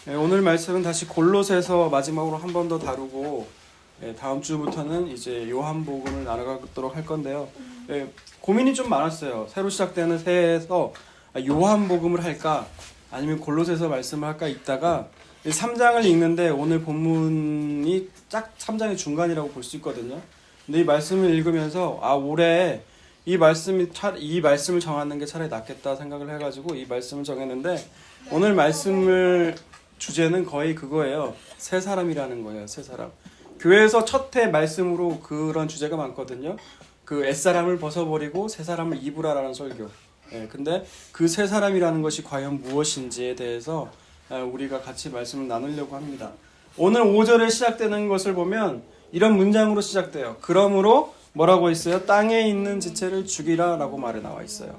오늘 말씀은 다시 골로새서 마지막으로 한 번 더 다루고 다음 주부터는 이제 요한복음을 나눠가도록 할 건데요. 고민이 좀 많았어요. 새로 시작되는 새해에서 요한복음을 할까 아니면 골로새서 말씀을 할까 있다가 3장을 읽는데 오늘 본문이 딱 3장의 중간이라고 볼 수 있거든요. 근데 이 말씀을 읽으면서 올해 이 말씀을 정하는 게 차라리 낫겠다 생각을 해가지고 이 말씀을 정했는데 오늘 말씀을 주제는 거의 그거예요. 새 사람이라는 거예요. 새 사람. 교회에서 첫 해 말씀으로 그런 주제가 많거든요. 그 옛사람을 벗어버리고 새 사람을 입으라라는 설교. 근데 그 새 사람이라는 것이 과연 무엇인지에 대해서 우리가 같이 말씀을 나누려고 합니다. 오늘 5절에 시작되는 것을 보면 이런 문장으로 시작돼요. 그러므로 뭐라고 있어요? 땅에 있는 지체를 죽이라 라고 말에 나와 있어요.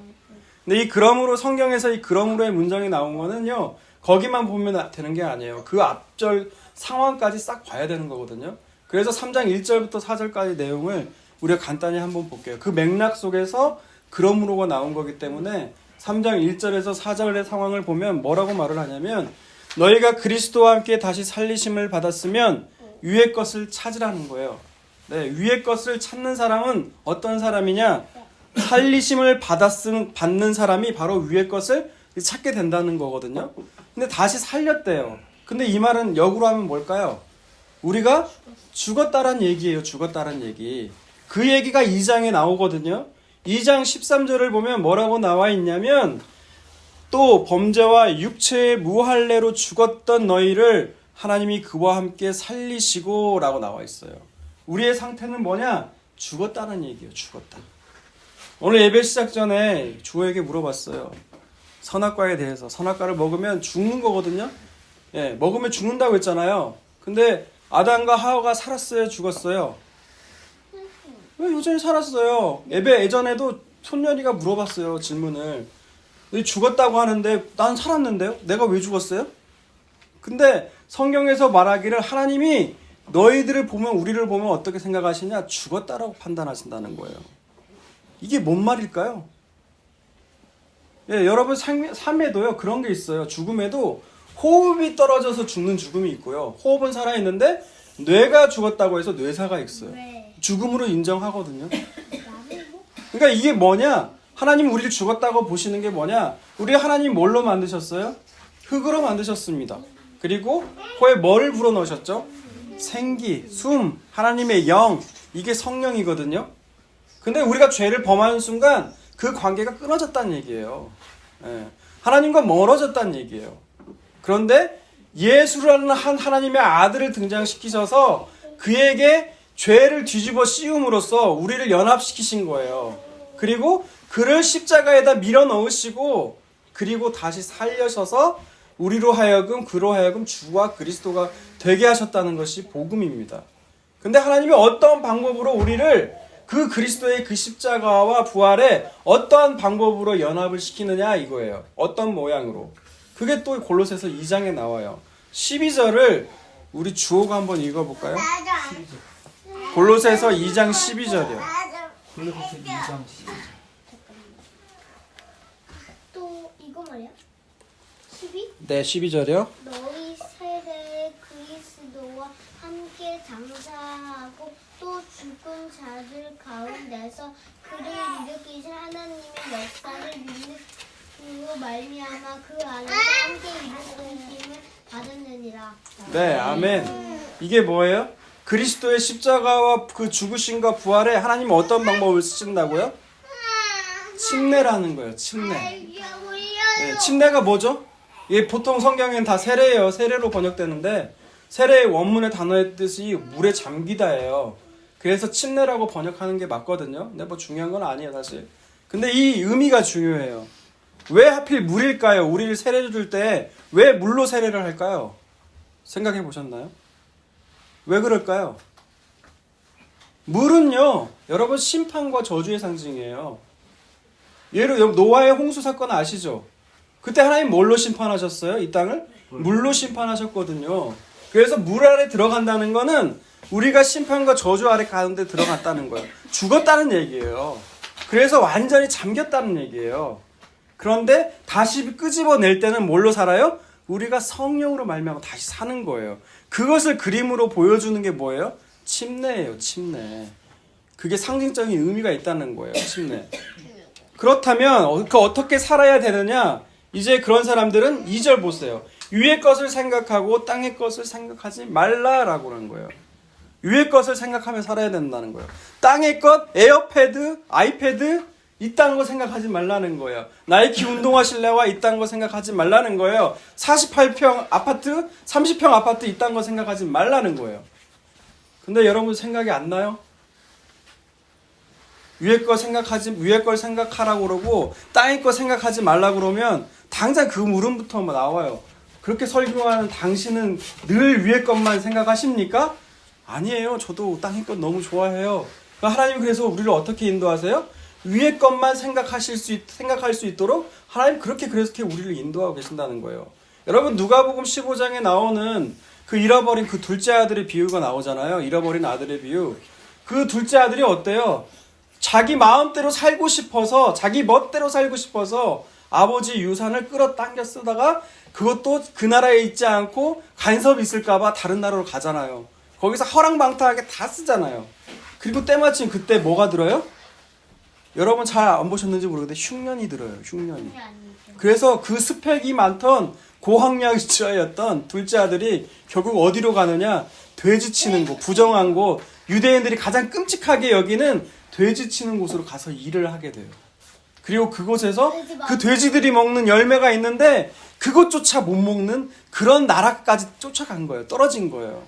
근데 이 그러므로 성경에서 이 그러므로의 문장이 나온 거는요. 거기만 보면 되는 게 아니에요. 그 앞절 상황까지 싹 봐야 되는 거거든요. 그래서 3장 1절부터 4절까지 내용을 우리가 간단히 한번 볼게요. 그 맥락 속에서 그러므로가 나온 거기 때문에 3장 1절에서 4절의 상황을 보면 뭐라고 말을 하냐면 너희가 그리스도와 함께 다시 살리심을 받았으면 위의 것을 찾으라는 거예요. 위의 것을 찾는 사람은 어떤 사람이냐? 살리심을 받는 사람이 바로 위의 것을 찾게 된다는 거거든요. 근데 다시 살렸대요. 근데 이 말은 역으로 하면 뭘까요? 우리가 죽었다란 얘기예요. 죽었다란 얘기. 그 얘기가 2장에 나오거든요. 2장 13절을 보면 뭐라고 나와 있냐면 또 범죄와 육체의 무할례로 죽었던 너희를 하나님이 그와 함께 살리시고 라고 나와 있어요. 우리의 상태는 뭐냐? 죽었다는 얘기예요. 죽었다. 오늘 예배 시작 전에 주호에게 물어봤어요. 선악과에 대해서. 선악과를 먹으면 죽는 거거든요. 먹으면 죽는다고 했잖아요. 근데 아담과 하와가 살았어요? 죽었어요? 왜 여전히 살았어요? 예전에도 손녀리가 물어봤어요. 질문을. 죽었다고 하는데 난 살았는데요? 내가 왜 죽었어요? 근데 성경에서 말하기를 하나님이 너희들을 보면 우리를 보면 어떻게 생각하시냐? 죽었다라고 판단하신다는 거예요. 이게 뭔 말일까요? 여러분 삶에도요 그런 게 있어요. 죽음에도 호흡이 떨어져서 죽는 죽음이 있고요. 호흡은 살아있는데 뇌가 죽었다고 해서 뇌사가 있어요. 죽음으로 인정하거든요. 그러니까 이게 뭐냐? 하나님 우리를 죽었다고 보시는 게 뭐냐? 우리 하나님 뭘로 만드셨어요? 흙으로 만드셨습니다. 그리고 코에 뭐를 불어넣으셨죠? 생기, 숨, 하나님의 영, 이게 성령이거든요. 근데 우리가 죄를 범하는 순간 그 관계가 끊어졌다는 얘기예요. 하나님과 멀어졌다는 얘기예요. 그런데 예수라는 한 하나님의 아들을 등장시키셔서 그에게 죄를 뒤집어 씌움으로써 우리를 연합시키신 거예요. 그리고 그를 십자가에다 밀어 넣으시고 그리고 다시 살려셔서 그로 하여금 주와 그리스도가 되게 하셨다는 것이 복음입니다. 근데 하나님이 어떤 방법으로 우리를 그 그리스도의 그 십자가와 부활에 어떠한 방법으로 연합을 시키느냐 이거예요. 어떤 모양으로. 그게 또 골로새서 2장에 나와요. 12절을 우리 주호가 한번 읽어볼까요? 골로새서 2장 12절이요. 골로새서 2장 12절. 또 이거 말이야? 12? 네, 12절이요. 너희 세대에 그리스도와 함께 장사하고 또 죽은 자들 가운데서 그를 일으키신 하나님의 역사를 믿음으로 말미암아 그 안에서 함께 일으키심을 받았느니라. 네, 아멘. 이게 뭐예요? 그리스도의 십자가와 그 죽으심과 부활에 하나님은 어떤 방법을 쓰신다고요? 침례라는 거예요. 침례. 침례가 뭐죠? 보통 성경에는 다 세례예요. 세례로 번역되는데 세례의 원문의 단어의 뜻이 물에 잠기다예요. 그래서 침례라고 번역하는 게 맞거든요. 근데 중요한 건 아니에요, 사실. 근데 이 의미가 중요해요. 왜 하필 물일까요? 우리를 세례 줄 때 왜 물로 세례를 할까요? 생각해 보셨나요? 왜 그럴까요? 물은요, 여러분 심판과 저주의 상징이에요. 노아의 홍수 사건 아시죠? 그때 하나님 뭘로 심판하셨어요? 이 땅을? 물로 심판하셨거든요. 그래서 물 아래 들어간다는 거는 우리가 심판과 저주 아래 가운데 들어갔다는 거예요. 죽었다는 얘기예요. 그래서 완전히 잠겼다는 얘기예요. 그런데 다시 끄집어낼 때는 뭘로 살아요? 우리가 성령으로 말미암아 다시 사는 거예요. 그것을 그림으로 보여주는 게 뭐예요? 침례예요. 침례. 그게 상징적인 의미가 있다는 거예요. 침례. 그렇다면 어떻게 살아야 되느냐? 이제 그런 사람들은 2절 보세요. 위의 것을 생각하고 땅의 것을 생각하지 말라라고 하는 거예요. 위의 것을 생각하며 살아야 된다는 거예요. 땅의 것, 에어패드, 아이패드 이딴 거 생각하지 말라는 거예요. 나이키 운동화 실내화 이딴 거 생각하지 말라는 거예요. 48평 아파트, 30평 아파트 이딴 거 생각하지 말라는 거예요. 근데 여러분 생각이 안 나요? 위의 걸 생각하라고 그러고 땅의 거 생각하지 말라고 그러면 당장 그 물음부터 나와요. 그렇게 설교하는 당신은 늘 위의 것만 생각하십니까? 아니에요. 저도 땅의 것 너무 좋아해요. 하나님 그래서 우리를 어떻게 인도하세요? 위의 것만 생각할 수 있도록 하나님 그래서 우리를 인도하고 계신다는 거예요. 여러분 누가복음 15장에 나오는 그 잃어버린 그 둘째 아들의 비유가 나오잖아요. 잃어버린 아들의 비유. 그 둘째 아들이 어때요? 자기 마음대로 살고 싶어서 자기 멋대로 살고 싶어서 아버지 유산을 끌어당겨 쓰다가 그것도 그 나라에 있지 않고 간섭이 있을까봐 다른 나라로 가잖아요. 거기서 허랑방탕하게 다 쓰잖아요. 그리고 때마침 그때 뭐가 들어요? 여러분 잘 안 보셨는지 모르겠는데 흉년이 들어요. 흉년이. 그래서 그 스펙이 많던 고학력자였던 둘째 아들이 결국 어디로 가느냐? 돼지 치는 곳, 부정한 곳, 유대인들이 가장 끔찍하게 여기는 돼지 치는 곳으로 가서 일을 하게 돼요. 그리고 그곳에서 그 돼지들이 먹는 열매가 있는데 그것조차 못 먹는 그런 나라까지 쫓아간 거예요. 떨어진 거예요.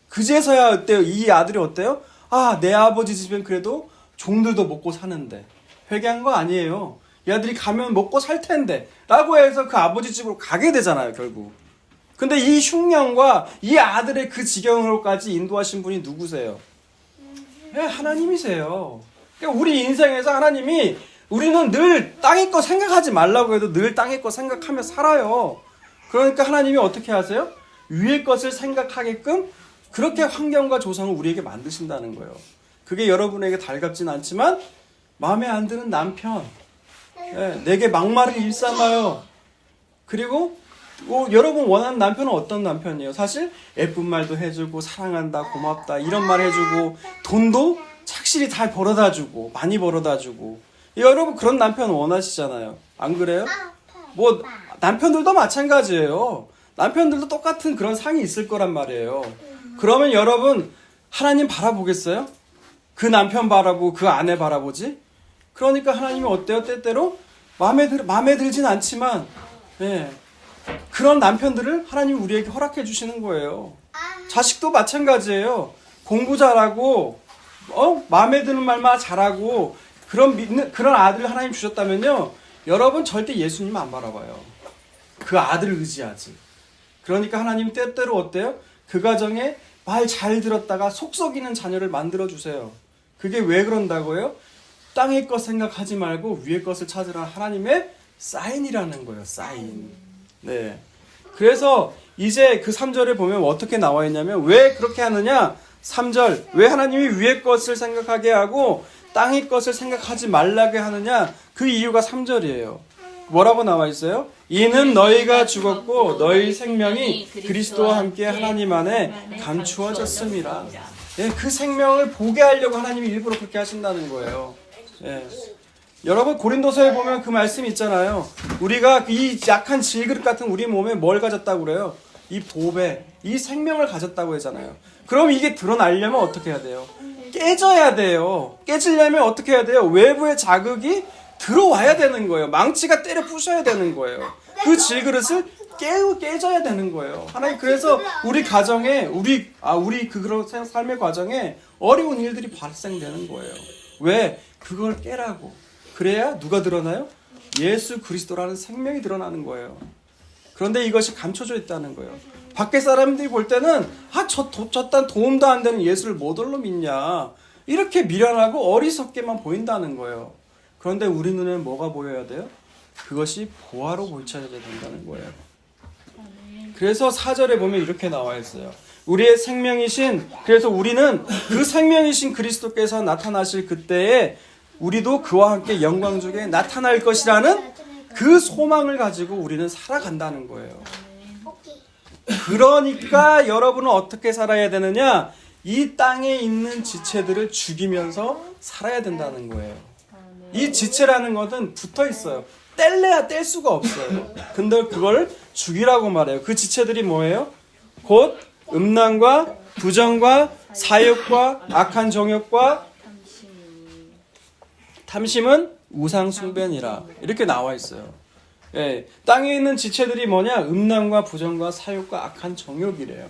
그제서야 어때요? 이 아들이 어때요? 아, 내 아버지 집엔 그래도 종들도 먹고 사는데 회개한 거 아니에요. 이 아들이 가면 먹고 살 텐데 라고 해서 그 아버지 집으로 가게 되잖아요. 결국. 근데 이 흉년과 이 아들의 그 지경으로까지 인도하신 분이 누구세요? 네, 하나님이세요. 그러니까 우리 인생에서 하나님이 우리는 늘 땅의 거 생각하지 말라고 해도 늘 땅의 거 생각하며 살아요. 그러니까 하나님이 어떻게 하세요? 위의 것을 생각하게끔 그렇게 환경과 조상을 우리에게 만드신다는 거예요. 그게 여러분에게 달갑진 않지만 마음에 안 드는 남편, 내게 막말을 일삼아요. 그리고 여러분 원하는 남편은 어떤 남편이에요? 사실 예쁜 말도 해주고 사랑한다, 고맙다 이런 말 해주고 돈도 착실히 잘 벌어다주고 많이 벌어다주고 여러분 그런 남편 원하시잖아요. 안 그래요? 뭐 남편들도 마찬가지예요. 남편들도 똑같은 그런 상이 있을 거란 말이에요. 그러면 여러분 하나님 바라보겠어요? 그 남편 바라보고 그 아내 바라보지? 그러니까 하나님이 어때요? 때때로 마음에 들진 않지만 그런 남편들을 하나님이 우리에게 허락해 주시는 거예요. 자식도 마찬가지예요. 공부 잘하고 마음에 드는 말만 잘하고 그런 아들을 하나님 주셨다면요. 여러분 절대 예수님 안 바라봐요. 그 아들을 의지하지. 그러니까 하나님 때때로 어때요? 그 가정에 말 잘 들었다가 속썩이는 자녀를 만들어 주세요. 그게 왜 그런다고요? 땅의 것 생각하지 말고 위의 것을 찾으라 하나님의 사인이라는 거예요. 사인. 네. 그래서 이제 그 3절에 보면 어떻게 나와 있냐면 왜 그렇게 하느냐? 3절. 왜 하나님이 위의 것을 생각하게 하고 땅의 것을 생각하지 말라게 하느냐? 그 이유가 3절이에요. 뭐라고 나와 있어요? 이는 너희가 죽었고 너희 생명이 그리스도와 함께 하나님 안에 감추어졌습니다. 그 생명을 보게 하려고 하나님이 일부러 그렇게 하신다는 거예요. 여러분 고린도서에 보면 그 말씀이 있잖아요. 우리가 이 약한 질그릇 같은 우리 몸에 뭘 가졌다고 그래요? 이 보배, 이 생명을 가졌다고 하잖아요. 그럼 이게 드러나려면 어떻게 해야 돼요? 깨져야 돼요. 깨지려면 어떻게 해야 돼요? 외부의 자극이 들어와야 되는 거예요. 망치가 때려 부셔야 되는 거예요. 그 질그릇을 깨져야 되는 거예요. 하나님 그래서 우리 가정에 우리 그런 삶의 과정에 어려운 일들이 발생되는 거예요. 왜? 그걸 깨라고. 그래야 누가 드러나요? 예수 그리스도라는 생명이 드러나는 거예요. 그런데 이것이 감춰져 있다는 거예요. 밖에 사람들이 볼 때는 저딴 도움도 안 되는 예수를 뭐들로 믿냐 이렇게 미련하고 어리석게만 보인다는 거예요. 그런데 우리 눈에는 뭐가 보여야 돼요? 그것이 보화로 보여야 된다는 거예요. 그래서 4절에 보면 이렇게 나와 있어요. 우리의 생명이신, 그래서 우리는 그 생명이신 그리스도께서 나타나실 그때에 우리도 그와 함께 영광 중에 나타날 것이라는 그 소망을 가지고 우리는 살아간다는 거예요. 그러니까 여러분은 어떻게 살아야 되느냐? 이 땅에 있는 지체들을 죽이면서 살아야 된다는 거예요. 이 지체라는 것은 붙어 있어요. 뗄래야 뗄 수가 없어요. 근데 그걸 죽이라고 말해요. 그 지체들이 뭐예요? 곧 음란과 부정과 사욕과 악한 정욕과 탐심은 우상 숭배니라. 이렇게 나와 있어요. 예, 땅에 있는 지체들이 뭐냐? 음란과 부정과 사욕과 악한 정욕이래요.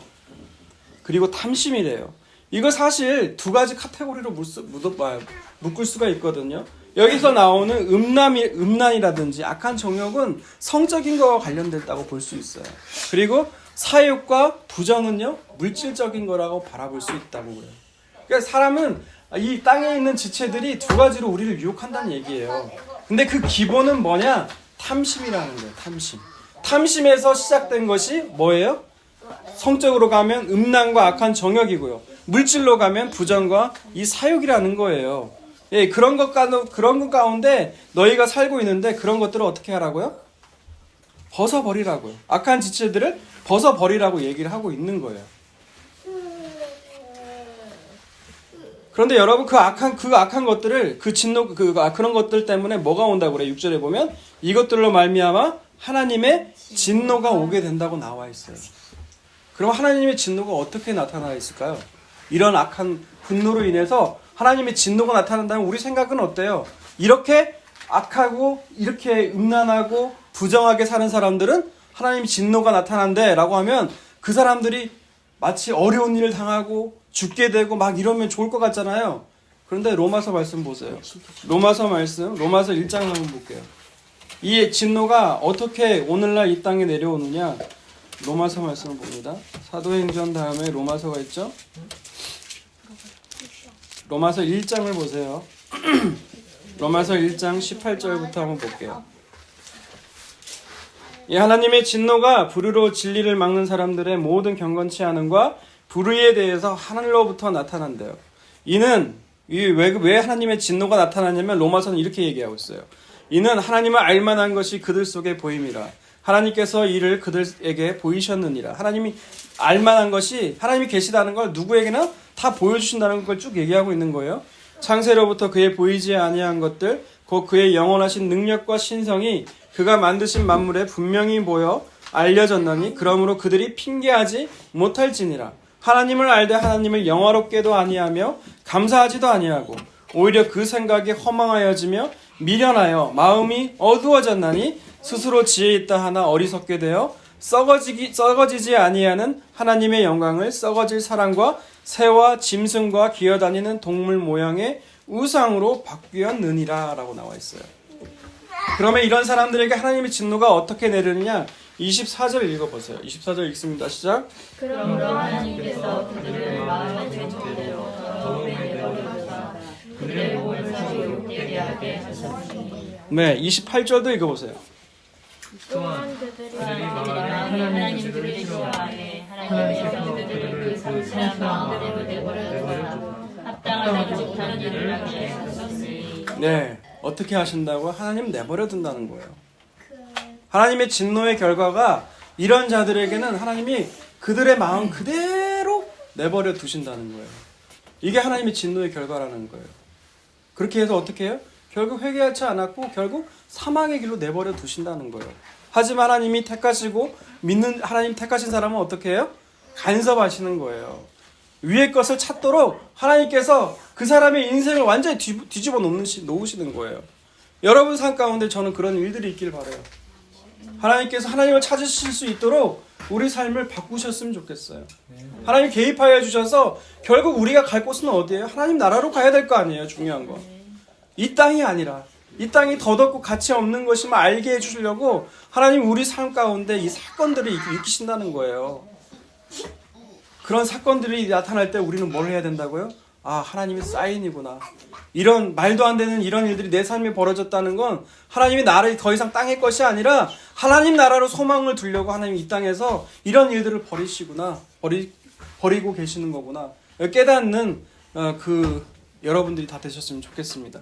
그리고 탐심이래요. 이거 사실 두 가지 카테고리로 묶을 수가 있거든요. 여기서 나오는 음란이라든지 악한 정욕은 성적인 거와 관련됐다고 볼 수 있어요. 그리고 사욕과 부정은요, 물질적인 거라고 바라볼 수 있다고 그래요. 그러니까 사람은 이 땅에 있는 지체들이 두 가지로 우리를 유혹한다는 얘기예요. 근데 그 기본은 뭐냐? 탐심이라는 거예요. 탐심. 탐심에서 시작된 것이 뭐예요? 성적으로 가면 음란과 악한 정욕이고요. 물질로 가면 부정과 이 사욕이라는 거예요. 예, 그런 것 가운데 너희가 살고 있는데 그런 것들을 어떻게 하라고요? 벗어버리라고요. 악한 지체들을 벗어버리라고 얘기를 하고 있는 거예요. 그런데 여러분 그 악한 것들을 그런 것들 때문에 뭐가 온다고 그래요? 6절에 보면 이것들로 말미암아 하나님의 진노가 오게 된다고 나와 있어요. 그럼 하나님의 진노가 어떻게 나타나 있을까요? 이런 악한 분노로 인해서 하나님의 진노가 나타난다면 우리 생각은 어때요? 이렇게 악하고 이렇게 음란하고 부정하게 사는 사람들은 하나님의 진노가 나타난대 라고 하면 그 사람들이 마치 어려운 일을 당하고 죽게 되고 막 이러면 좋을 것 같잖아요. 그런데 로마서 말씀 보세요. 로마서 1장 한번 볼게요. 이 진노가 어떻게 오늘날 이 땅에 내려오느냐? 로마서 말씀을 봅니다. 사도행전 다음에 로마서가 있죠? 로마서 1장을 보세요. 로마서 1장 18절부터 한번 볼게요. 이 하나님의 진노가 불의로 진리를 막는 사람들의 모든 경건치 않음과 불의에 대해서 하늘로부터 나타난대요. 이는 왜 하나님의 진노가 나타나냐면 로마서는 이렇게 얘기하고 있어요. 이는 하나님을 알만한 것이 그들 속에 보임이라. 하나님께서 이를 그들에게 보이셨느니라. 하나님이 알만한 것이 하나님이 계시다는 걸 누구에게나 다 보여주신다는 걸 쭉 얘기하고 있는 거예요. 창세로부터 그의 보이지 아니한 것들 곧 그의 영원하신 능력과 신성이 그가 만드신 만물에 분명히 보여 알려졌나니 그러므로 그들이 핑계하지 못할지니라. 하나님을 알되 하나님을 영화롭게도 아니하며 감사하지도 아니하고 오히려 그 생각이 허망하여지며 미련하여 마음이 어두워졌나니 스스로 지혜 있다 하나 어리석게 되어 썩어지지 아니하는 하나님의 영광을 썩어질 사람과 새와 짐승과 기어다니는 동물 모양의 우상으로 바뀌었느니라 라고 나와 있어요. 그러면 이런 사람들에게 하나님의 진노가 어떻게 내리느냐? 24절 읽어보세요. 24절 읽습니다. 시작. 그러므로 하나님께서 그들을 마음의 죄대로 더러움에 내버려두사 그들의 몸을 사고 욕되게 하게 하셨으니. 네, 28절도 읽어보세요. 또한 그들이 망하면 하나님 그들을 싫어하게 하나님께서 그들을 그 상실한 마음대로 내버려두사 합당하지 못하는 일을 하게 하셨으니. 네, 어떻게 하신다고? 하나님 내버려 둔다는 거예요. 하나님의 진노의 결과가 이런 자들에게는 하나님이 그들의 마음 그대로 내버려 두신다는 거예요. 이게 하나님의 진노의 결과라는 거예요. 그렇게 해서 어떻게 해요? 결국 회개하지 않았고 결국 사망의 길로 내버려 두신다는 거예요. 하지만 하나님이 택하시고 믿는 하나님 택하신 사람은 어떻게 해요? 간섭하시는 거예요. 위의 것을 찾도록 하나님께서 그 사람의 인생을 완전히 뒤집어 놓으시는 거예요. 여러분 삶 가운데 저는 그런 일들이 있길 바라요. 하나님께서 하나님을 찾으실 수 있도록 우리 삶을 바꾸셨으면 좋겠어요. 하나님 개입하여 주셔서 결국 우리가 갈 곳은 어디예요? 하나님 나라로 가야 될 거 아니에요. 중요한 거. 이 땅이 아니라 이 땅이 덧없고 가치 없는 것임을 알게 해주시려고 하나님 우리 삶 가운데 이 사건들을 일으키신다는 거예요. 그런 사건들이 나타날 때 우리는 뭘 해야 된다고요? 아, 하나님의 사인이구나. 이런 말도 안 되는 이런 일들이 내 삶에 벌어졌다는 건 하나님의 나라가 더 이상 땅의 것이 아니라 하나님 나라로 소망을 두려고 하나님 이 땅에서 이런 일들을 버리시구나. 버리고 계시는 거구나. 깨닫는 여러분들이 다 되셨으면 좋겠습니다.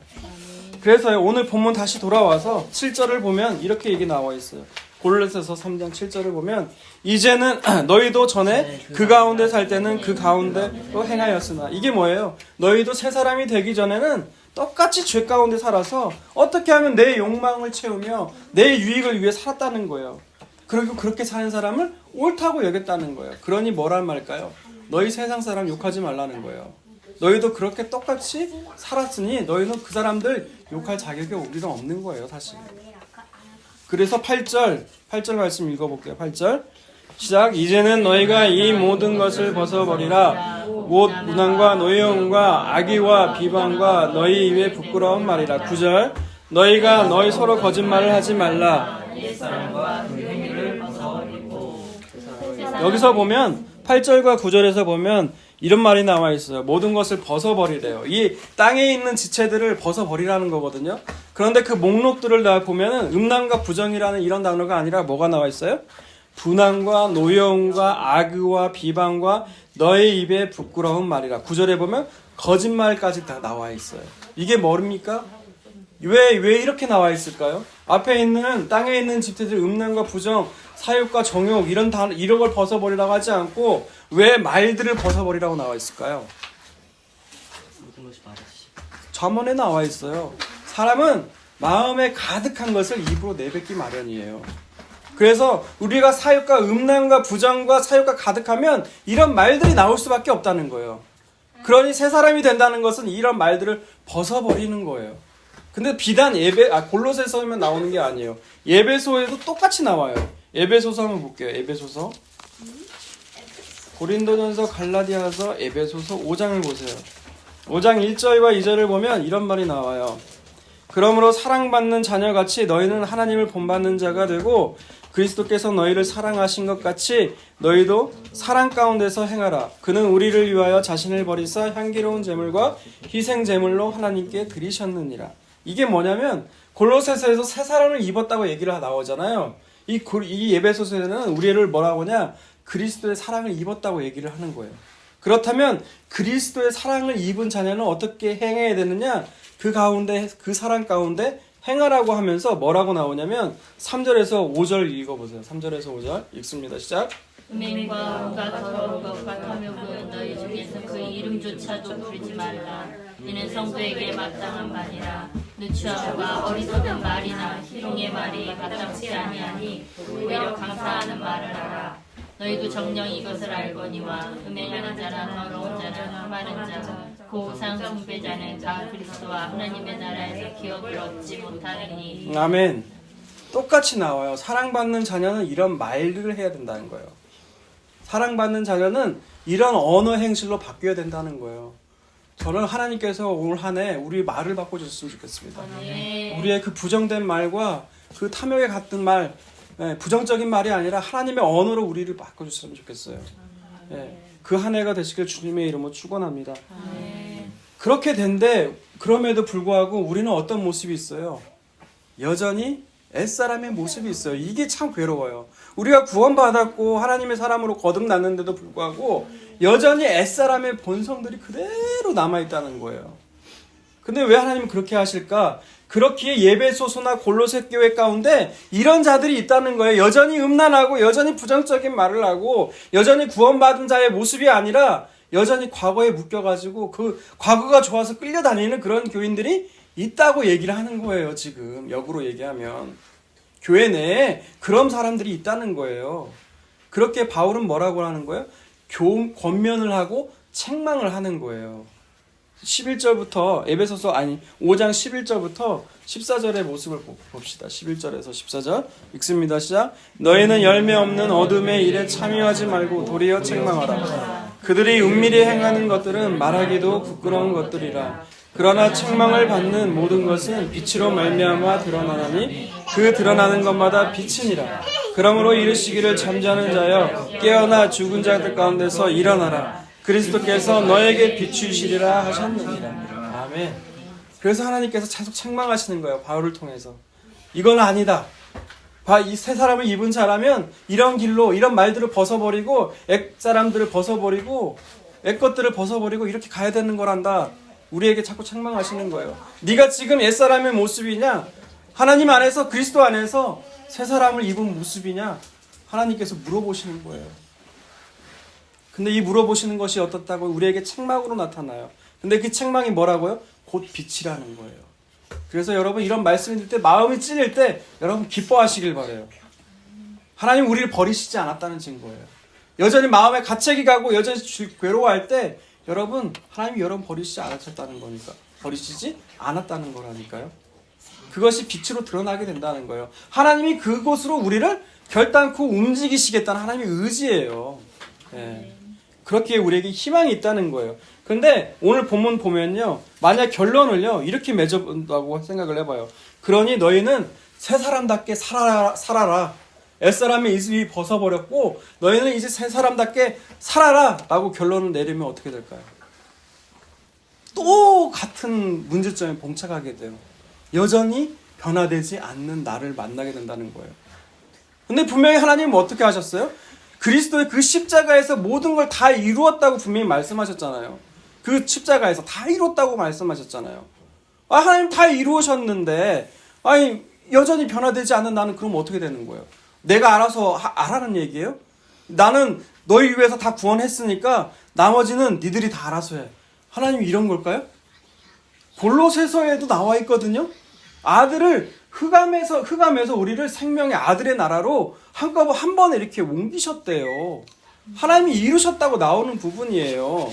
그래서 오늘 본문 다시 돌아와서 7절을 보면 이렇게 얘기 나와 있어요. 골로새서 3장 7절을 보면 이제는 너희도 전에 그 가운데 살 때는 그 가운데로 행하였으나 이게 뭐예요? 너희도 새 사람이 되기 전에는 똑같이 죄 가운데 살아서 어떻게 하면 내 욕망을 채우며 내 유익을 위해 살았다는 거예요. 그리고 그렇게 사는 사람을 옳다고 여겼다는 거예요. 그러니 뭐란 말일까요? 너희 세상 사람 욕하지 말라는 거예요. 너희도 그렇게 똑같이 살았으니 너희는 그 사람들 욕할 자격이 우리는 없는 거예요, 사실. 그래서 8절 말씀 읽어볼게요. 8절 시작. 이제는 너희가 이 모든 것을 벗어버리라. 곧 문항과 노여움과 악의와 비방과 너희 입에 부끄러운 말이라. 9절 너희가 너희 서로 거짓말을 하지 말라. 여기서 보면 8절과 9절에서 보면 이런 말이 나와 있어요. 모든 것을 벗어버리래요. 이 땅에 있는 지체들을 벗어버리라는 거거든요. 그런데 그 목록들을 다 보면은 음란과 부정이라는 이런 단어가 아니라 뭐가 나와 있어요? 분함과 노여움과 악의와 비방과 너의 입에 부끄러운 말이라. 9절에 보면 거짓말까지 다 나와 있어요. 이게 뭡니까? 왜 이렇게 나와 있을까요? 앞에 있는 땅에 있는 지체들 음란과 부정, 사욕과 정욕 이런 걸 벗어버리라고 하지 않고 왜 말들을 벗어버리라고 나와 있을까요? 잠언에 나와 있어요. 사람은 마음에 가득한 것을 입으로 내뱉기 마련이에요. 그래서 우리가 사욕과 음란과 부정과 사욕과 가득하면 이런 말들이 나올 수밖에 없다는 거예요. 그러니 새 사람이 된다는 것은 이런 말들을 벗어버리는 거예요. 근데 비단 골로새서에만 나오는 게 아니에요. 에베소에도 똑같이 나와요. 에베소서 한번 볼게요. 에베소서. 고린도전서, 갈라디아서, 에베소서 5장을 보세요. 5장 1절과 2절을 보면 이런 말이 나와요. 그러므로 사랑받는 자녀같이 너희는 하나님을 본받는 자가 되고 그리스도께서 너희를 사랑하신 것 같이 너희도 사랑 가운데서 행하라. 그는 우리를 위하여 자신을 버리사 향기로운 제물과 희생 제물로 하나님께 드리셨느니라. 이게 뭐냐면 골로새서에서 새 사람을 입었다고 얘기를 나오잖아요. 이 에베소서에는 우리를 뭐라고 하냐? 그리스도의 사랑을 입었다고 얘기를 하는 거예요. 그렇다면 그리스도의 사랑을 입은 자녀는 어떻게 행해야 되느냐? 그 가운데, 그 사랑 가운데 행하라고 하면서 뭐라고 나오냐면 3절에서 5절 읽어보세요. 3절에서 5절 읽습니다. 시작. 음행과 온갖 더러운 것과 탐욕은 너희 중에서 그 이름조차도 부르지 말라. 이는 성도에게 마땅한 말이라. 누추함과 어리석은 말이나 희롱의 말이 마땅치 아니하니 오히려 감사하는 말을 하라. 너희도 정녕 이것을 알거니와 음행하는 자나 더러운 자나 험하는 자, 고우상 숭배자는 다 그리스도와 하나님의 나라에서 기업을 얻지 못하느니. 아멘. 똑같이 나와요. 사랑받는 자녀는 이런 말들을 해야 된다는 거예요. 사랑받는 자녀는 이런 언어 행실로 바뀌어야 된다는 거예요. 저는 하나님께서 올 한 해 우리 말을 바꿔주셨으면 좋겠습니다. 우리의 그 부정된 말과 그 탐욕에 같은 말, 부정적인 말이 아니라 하나님의 언어로 우리를 바꿔주셨으면 좋겠어요. 그 한 해가 되시길 주님의 이름으로 축원합니다. 그렇게 된데 그럼에도 불구하고 우리는 어떤 모습이 있어요? 여전히 옛사람의 모습이 있어요. 이게 참 괴로워요. 우리가 구원받았고 하나님의 사람으로 거듭났는데도 불구하고 여전히 옛사람의 본성들이 그대로 남아있다는 거예요. 근데 왜 하나님은 그렇게 하실까? 그렇기에 예배소서나 골로새 교회 가운데 이런 자들이 있다는 거예요. 여전히 음란하고 여전히 부정적인 말을 하고 여전히 구원받은 자의 모습이 아니라 여전히 과거에 묶여가지고 그 과거가 좋아서 끌려다니는 그런 교인들이 있다고 얘기를 하는 거예요. 지금 역으로 얘기하면 교회 내에 그런 사람들이 있다는 거예요. 그렇게 바울은 뭐라고 하는 거예요? 권면을 하고 책망을 하는 거예요. 11절부터 5장 11절부터 14절의 모습을 봅시다. 11절에서 14절 읽습니다. 시작. 너희는 열매 없는 어둠의 일에 참여하지 말고 도리어 책망하라. 그들이 은밀히 행하는 것들은 말하기도 부끄러운 것들이라. 그러나 책망을 받는 모든 것은 빛으로 말미암아 드러나나니 그 드러나는 것마다 빛이니라. 그러므로 이르시기를 잠자는 자여 깨어나 죽은 자들 가운데서 일어나라. 그리스도께서 너에게 비추시리라 하셨느니라. 아멘. 그래서 하나님께서 계속 책망하시는 거예요. 바울을 통해서. 이건 아니다. 이 새 사람을 입은 자라면 이런 길로 이런 말들을 벗어버리고 옛 사람들을 벗어버리고 옛 것들을 벗어버리고 이렇게 가야 되는 거란다. 우리에게 자꾸 책망하시는 거예요. 네가 지금 옛 사람의 모습이냐? 하나님 안에서 그리스도 안에서 새 사람을 입은 모습이냐? 하나님께서 물어보시는 거예요. 근데 이 물어보시는 것이 어떻다고? 우리에게 책망으로 나타나요. 근데 그 책망이 뭐라고요? 곧 빛이라는 거예요. 그래서 여러분 이런 말씀을 들을 때 마음이 찔릴 때 여러분 기뻐하시길 바라요. 하나님 우리를 버리시지 않았다는 증거예요. 여전히 마음에 가책이 가고 여전히 괴로워할 때 여러분 하나님이 여러분 버리시지 않으셨다는 거니까 버리시지 않았다는 거라니까요. 그것이 빛으로 드러나게 된다는 거예요. 하나님이 그곳으로 우리를 결단코 움직이시겠다는 하나님의 의지예요. 예. 그렇게 우리에게 희망이 있다는 거예요. 근데 오늘 본문 보면요, 만약 결론을요 이렇게 맺어본다고 생각을 해봐요. 그러니 너희는 새 사람답게 살아라. 옛사람의 이슬이 벗어버렸고 너희는 이제 새 사람답게 살아라 라고 결론을 내리면 어떻게 될까요? 또 같은 문제점에 봉착하게 돼요. 여전히 변화되지 않는 나를 만나게 된다는 거예요. 근데 분명히 하나님은 어떻게 하셨어요? 그리스도의 그 십자가에서 모든 걸 다 이루었다고 분명히 말씀하셨잖아요. 그 십자가에서 다 이뤘다고 말씀하셨잖아요. 하나님 다 이루셨는데 여전히 변화되지 않는 나는 그럼 어떻게 되는 거예요? 내가 알아서 하라는 얘기예요? 나는 너희 위해서 다 구원했으니까 나머지는 니들이 다 알아서 해. 하나님이 이런 걸까요? 골로새서에도 나와 있거든요. 아들을 흑암에서 우리를 생명의 아들의 나라로 한꺼번에 한 번에 이렇게 옮기셨대요. 하나님이 이루셨다고 나오는 부분이에요.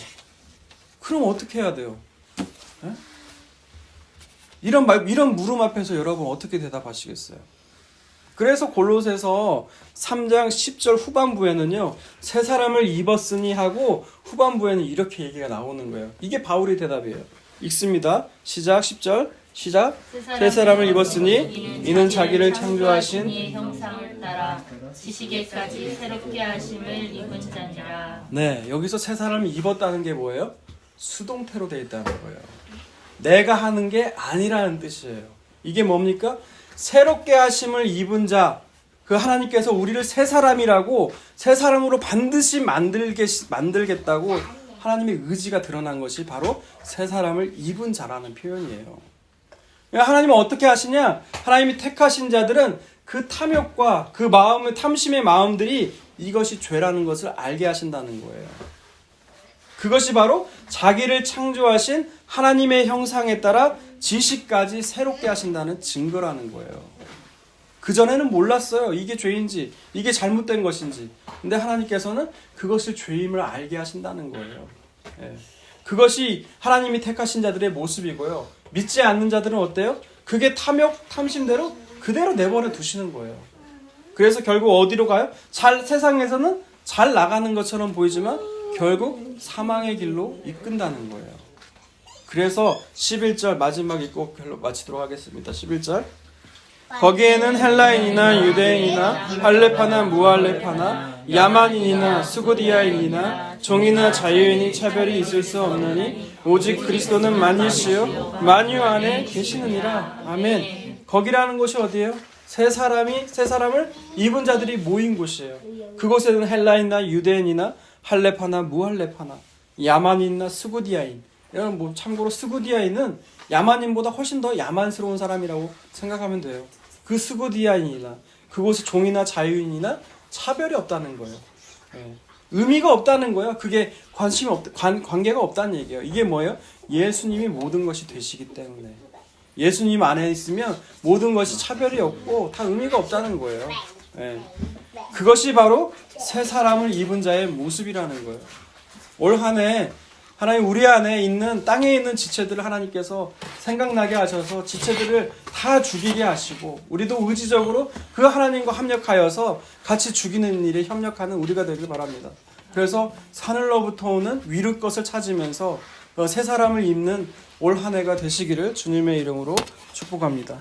그럼 어떻게 해야 돼요? 에? 이런 물음 앞에서 여러분 어떻게 대답하시겠어요? 그래서 골로새서 3장 10절 후반부에는요, 새 사람을 입었으니 하고 후반부에는 이렇게 얘기가 나오는 거예요. 이게 바울의 대답이에요. 읽습니다. 시작 10절 시작. 새 사람을 입었으니 이는 자기를 창조하신 이의 형상을 따라 지식에까지 새롭게 하심을 입은 자니라. 네, 여기서 새 사람을 입었다는 게 뭐예요? 수동태로 되어 있다는 거예요. 내가 하는 게 아니라는 뜻이에요. 이게 뭡니까? 새롭게 하심을 입은 자, 그 하나님께서 우리를 새 사람이라고, 새 사람으로 반드시 만들겠다고 하나님의 의지가 드러난 것이 바로 새 사람을 입은 자라는 표현이에요. 하나님은 어떻게 하시냐? 하나님이 택하신 자들은 그 탐욕과 그 마음의 탐심의 마음들이 이것이 죄라는 것을 알게 하신다는 거예요. 그것이 바로 자기를 창조하신 하나님의 형상에 따라 지식까지 새롭게 하신다는 증거라는 거예요. 그전에는 몰랐어요. 이게 죄인지, 이게 잘못된 것인지. 근데 하나님께서는 그것을 죄임을 알게 하신다는 거예요. 예. 그것이 하나님이 택하신 자들의 모습이고요. 믿지 않는 자들은 어때요? 그게 탐심대로 그대로 내버려 두시는 거예요. 그래서 결국 어디로 가요? 세상에서는 잘 나가는 것처럼 보이지만 결국 사망의 길로 이끈다는 거예요. 그래서 11절 마지막 읽고 마치도록 하겠습니다. 11절. 거기에는 헬라인이나 유대인이나 할레파나 무할레파나 야만인이나 수고디아인이나 종이나 자유인이 차별이 있을 수 없느니 오직 그리스도는 만유시요 만유 안에 계시느니라. 아멘. 거기라는 곳이 어디예요? 새 사람을 입은 자들이 모인 곳이에요. 그곳에는 헬라인이나 유대인이나 할레파나 무할레파나 야만인이나 수고디아인. 여러분 참고로 수고디아인은 야만인보다 훨씬 더 야만스러운 사람이라고 생각하면 돼요. 그 수고디아인이나 그곳에 종이나 자유인이나 차별이 없다는 거예요. 예. 의미가 없다는 거예요. 그게 관계가 없다는 얘기예요. 이게 뭐예요? 예수님이 모든 것이 되시기 때문에. 예수님 안에 있으면 모든 것이 차별이 없고 다 의미가 없다는 거예요. 예. 그것이 바로 새 사람을 입은 자의 모습이라는 거예요. 올 한 해 하나님 우리 안에 있는 땅에 있는 지체들을 하나님께서 생각나게 하셔서 지체들을 다 죽이게 하시고 우리도 의지적으로 그 하나님과 합력하여서 같이 죽이는 일에 협력하는 우리가 되길 바랍니다. 그래서 하늘로부터 오는 위로 것을 찾으면서 새 사람을 입는 올 한 해가 되시기를 주님의 이름으로 축복합니다.